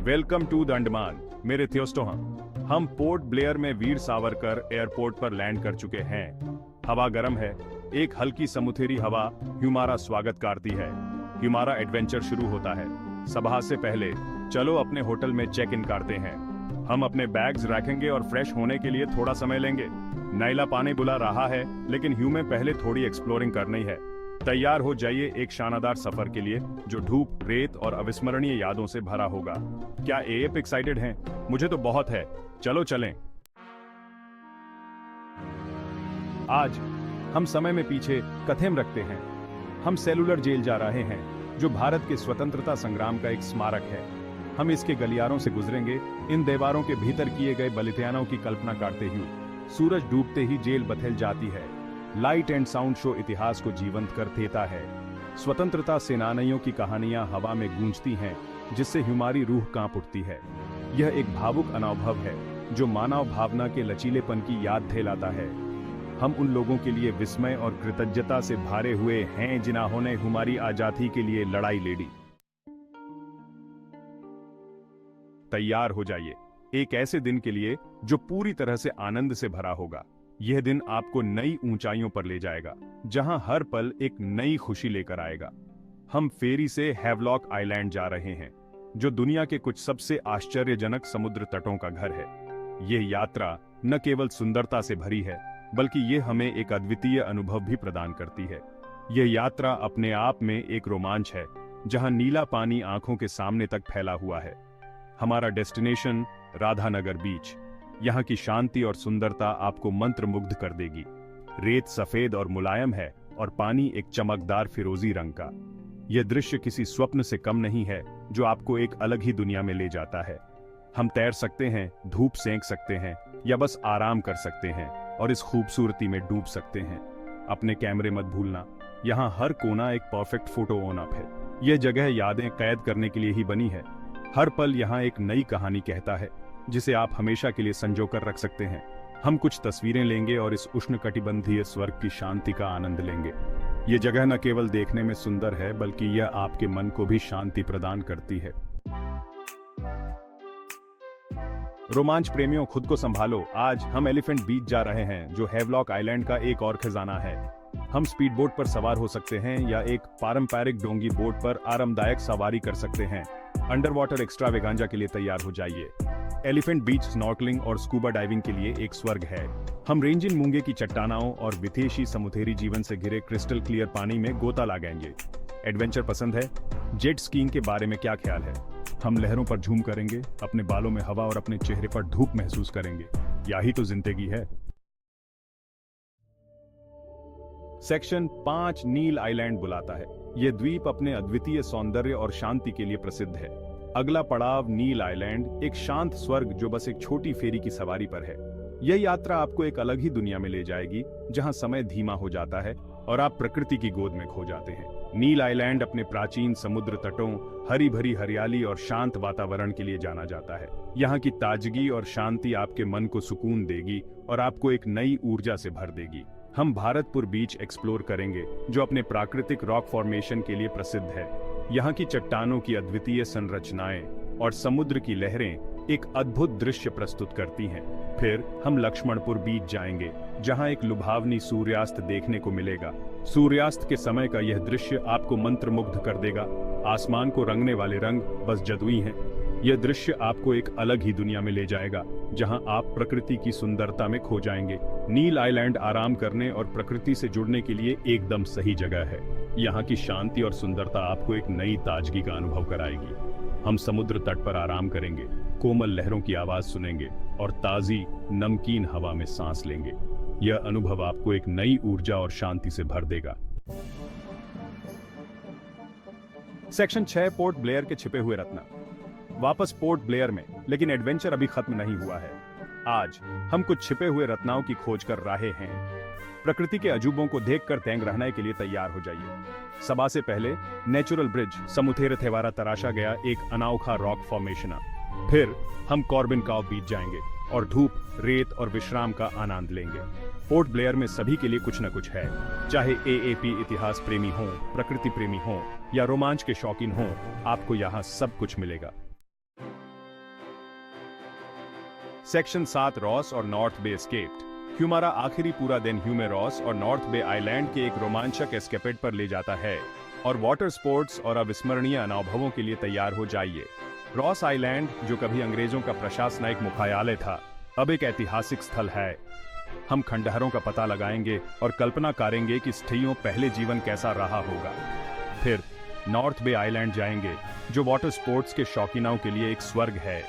Welcome to the Andaman मेरे दोस्तों। हम पोर्ट ब्लेयर में वीर सावरकर एयरपोर्ट पर लैंड कर चुके हैं। हवा गर्म है, एक हल्की समुद्री हवा हमारा स्वागत करती है। हमारा एडवेंचर शुरू होता है। सुबह से पहले चलो अपने होटल में चेक इन करते हैं। हम अपने बैग्स रखेंगे और फ्रेश होने के लिए थोड़ा समय लेंगे। नैला पानी बुला रहा है, लेकिन में पहले थोड़ी एक्सप्लोरिंग करनी है। तैयार हो जाइए एक शानदार सफर के लिए जो धूप, रेत और अविस्मरणीय यादों से भरा होगा। क्या आप एक्साइटेड हैं? मुझे तो बहुत है। चलो चलें। आज हम समय में पीछे कथेम रखते हैं। हम सेलुलर जेल जा रहे हैं, जो भारत के स्वतंत्रता संग्राम का एक स्मारक है। हम इसके गलियारों से गुजरेंगे, इन दीवारों के भीतर किए गए बलिदानों की कल्पना करते हुए। सूरज डूबते ही जेल बदल जाती है। लाइट एंड साउंड शो इतिहास को जीवंत कर देता है। स्वतंत्रता सेनानियों की कहानियां हवा में गूंजती हैं, जिससे हमारी रूह कांप उठती है। यह एक भावुक अनुभव है जो मानव भावना के लचीलेपन की याद दिलाता है। हम उन लोगों के लिए विस्मय और कृतज्ञता से भरे हुए हैं जिन्होंने हमारी आजादी के लिए लड़ाई लड़ी। तैयार हो जाइए एक ऐसे दिन के लिए जो पूरी तरह से आनंद से भरा होगा। यह दिन आपको नई ऊंचाइयों पर ले जाएगा, जहां हर पल एक नई खुशी लेकर आएगा। हम फेरी से हैवलॉक आइलैंड जा रहे हैं, जो दुनिया के कुछ सबसे आश्चर्यजनक समुद्र तटों का घर है। यह यात्रा न केवल सुंदरता से भरी है, बल्कि यह हमें एक अद्वितीय अनुभव भी प्रदान करती है। यह यात्रा अपने आप में एक रोमांच है, जहां नीला पानी आंखों के सामने तक फैला हुआ है। हमारा डेस्टिनेशन राधानगर बीच। यहाँ की शांति और सुंदरता आपको मंत्रमुग्ध कर देगी। रेत सफेद और मुलायम है और पानी एक चमकदार फिरोजी रंग का। यह दृश्य किसी स्वप्न से कम नहीं है, जो आपको एक अलग ही दुनिया में ले जाता है। हम तैर सकते हैं, धूप सेंक सकते हैं, या बस आराम कर सकते हैं और इस खूबसूरती में डूब सकते हैं। अपने कैमरे मत भूलना, यहाँ हर कोना एक परफेक्ट फोटो ओनअप है। यह जगह यादें कैद करने के लिए ही बनी है। हर पल यहाँ एक नई कहानी कहता है, जिसे आप हमेशा के लिए संजो कर रख सकते हैं। हम कुछ तस्वीरें लेंगे और इस उष्णकटिबंधीय स्वर्ग की शांति का आनंद लेंगे। ये जगह न केवल देखने में सुंदर है, बल्कि यह आपके मन को भी शांति प्रदान करती है। रोमांच प्रेमियों, खुद को संभालो। आज हम एलिफेंट बीच जा रहे हैं, जो हैवलॉक आइलैंड का एक और खजाना है। हम स्पीड बोट पर सवार हो सकते हैं या एक पारंपरिक डोंगी बोट पर आरामदायक सवारी कर सकते हैं। अंडर वाटर एक्स्ट्रावेगांजा के लिए तैयार हो जाइए। एलिफेंट बीच स्नॉर्कलिंग और स्कूबा डाइविंग के लिए एक स्वर्ग है। हम रेंजिन मूंगे की चट्टानों और विदेशी समुद्री जीवन से घिरे क्रिस्टल क्लियर पानी में गोता लगाएंगे। एडवेंचर पसंद है? जेट स्कीइंग के बारे में क्या ख्याल है? हम लहरों पर झूम करेंगे, अपने बालों में हवा और अपने चेहरे पर धूप महसूस करेंगे। यही तो जिंदगी है। सेक्शन 5 नील आइलैंड बुलाता है। यह द्वीप अपने अद्वितीय सौंदर्य और शांति के लिए प्रसिद्ध है। अगला पड़ाव नील आइलैंड, एक शांत स्वर्ग जो बस एक छोटी फेरी की सवारी पर है। यह यात्रा आपको एक अलग ही दुनिया में ले जाएगी, जहां समय धीमा हो जाता है और आप प्रकृति की गोद में खो जाते हैं। नील आइलैंड अपने प्राचीन समुद्र तटों, हरी भरी हरियाली और शांत वातावरण के लिए जाना जाता है। यहाँ की ताजगी और शांति आपके मन को सुकून देगी और आपको एक नई ऊर्जा से भर देगी। हम भारतपुर बीच एक्सप्लोर करेंगे, जो अपने प्राकृतिक रॉक फॉर्मेशन के लिए प्रसिद्ध है। यहाँ की चट्टानों की अद्वितीय संरचनाएं और समुद्र की लहरें एक अद्भुत दृश्य प्रस्तुत करती हैं। फिर हम लक्ष्मणपुर बीच जाएंगे, जहाँ एक लुभावनी सूर्यास्त देखने को मिलेगा। सूर्यास्त के समय का यह दृश्य आपको मंत्रमुग्ध कर देगा। आसमान को रंगने वाले रंग बस जादुई हैं। यह दृश्य आपको एक अलग ही दुनिया में ले जाएगा, जहां आप प्रकृति की सुंदरता में खो जाएंगे। नील आइलैंड आराम करने और प्रकृति से जुड़ने के लिए एकदम सही जगह है। यहाँ की शांति और सुंदरता आपको एक नई ताजगी का अनुभव कराएगी। हम समुद्र तट पर आराम करेंगे, कोमल लहरों की आवाज सुनेंगे और ताजी नमकीन हवा में सांस लेंगे। यह अनुभव आपको एक नई ऊर्जा और शांति से भर देगा। सेक्शन 6 पोर्ट ब्लेयर के छिपे हुए रत्न। वापस पोर्ट ब्लेयर में, लेकिन एडवेंचर अभी खत्म नहीं हुआ है। आज हम कुछ छिपे हुए रत्नों की खोज कर रहे हैं। प्रकृति के अजूबों को देखकर दंग रहने के लिए तैयार हो जाइए। सभा से पहले नेचुरल ब्रिज समुथेर थेवारा तराशा गया एक अनोखा रॉक फॉर्मेशन। फिर हम कॉर्बिन काव बीच जाएंगे और धूप, रेत और विश्राम का आनंद लेंगे। पोर्ट ब्लेयर में सभी के लिए कुछ न कुछ है, चाहे एएपी इतिहास प्रेमी हो, प्रकृति प्रेमी हो या रोमांच के शौकीन हो, आपको यहाँ सब कुछ मिलेगा। सेक्शन 7 रॉस और नॉर्थ बे एस्केप्ड। हमारा आखिरी पूरा दिन ह्यूमे रॉस और नॉर्थ बे आइलैंड के एक रोमांचक एस्केपेड पर ले जाता है और वाटर स्पोर्ट्स और अविस्मरणीय अनुभवों के लिए तैयार हो जाइए। रॉस आइलैंड, जो कभी अंग्रेजों का प्रशासनिक मुख्यालय था, अब एक ऐतिहासिक स्थल है। हम खंडहरों का पता लगाएंगे और कल्पना करेंगे कि स्थियों पहले जीवन कैसा रहा होगा। फिर नॉर्थ बे आइलैंड जाएंगे, जो वाटर स्पोर्ट्स के शौकीनों के लिए एक स्वर्ग है।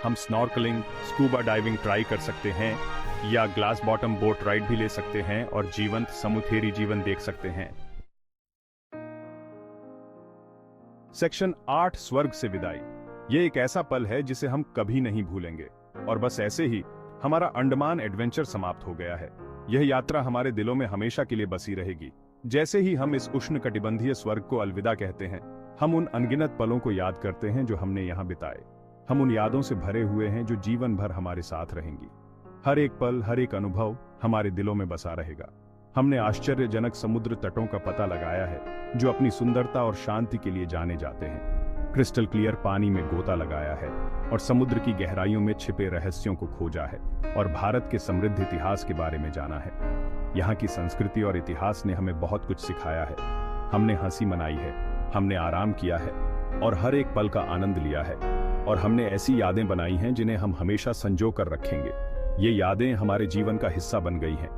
हम स्नॉर्कलिंग, स्कूबा डाइविंग ट्राई कर सकते हैं या ग्लास बॉटम बोट राइड भी ले सकते हैं और जीवंत समुद्री जीवन देख सकते हैं। सेक्शन 8 स्वर्ग से विदाई। ये एक ऐसा पल है जिसे हम कभी नहीं भूलेंगे और बस ऐसे ही हमारा अंडमान एडवेंचर समाप्त हो गया है। यह यात्रा हमारे दिलों में हमेशा के लिए बसी रहेगी। जैसे ही हम इस उष्णकटिबंधीय स्वर्ग को अलविदा कहते हैं, हम उन अनगिनत पलों को याद करते हैं जो हमने यहाँ बिताए। हम उन यादों से भरे हुए हैं जो जीवन भर हमारे साथ रहेंगी। हर एक पल, हर एक अनुभव हमारे दिलों में बसा रहेगा। हमने आश्चर्यजनक समुद्र तटों का पता लगाया है जो अपनी सुंदरता और शांति के लिए जाने जाते हैं। क्रिस्टल क्लियर पानी में गोता लगाया है और समुद्र की गहराइयों में छिपे रहस्यों को खोजा है और भारत के समृद्ध इतिहास के बारे में जाना है। यहाँ की संस्कृति और इतिहास ने हमें बहुत कुछ सिखाया है। हमने हंसी मनाई है, हमने आराम किया है और हर एक पल का आनंद लिया है और हमने ऐसी यादें बनाई हैं जिन्हें हम हमेशा संजो कर रखेंगे। ये यादें हमारे जीवन का हिस्सा बन गई हैं।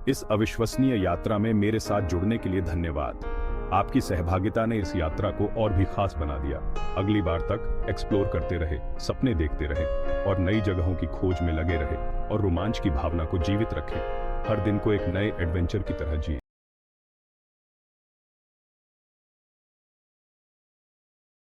इस अविश्वसनीय यात्रा में मेरे साथ जुड़ने के लिए धन्यवाद। आपकी सहभागिता ने इस यात्रा को और भी खास बना दिया। अगली बार तक एक्सप्लोर करते रहे, सपने देखते रहे और नई जगहों की खोज में लगे रहे और रोमांच की भावना को जीवित रखें। हर दिन को एक नए एडवेंचर की तरह जिए।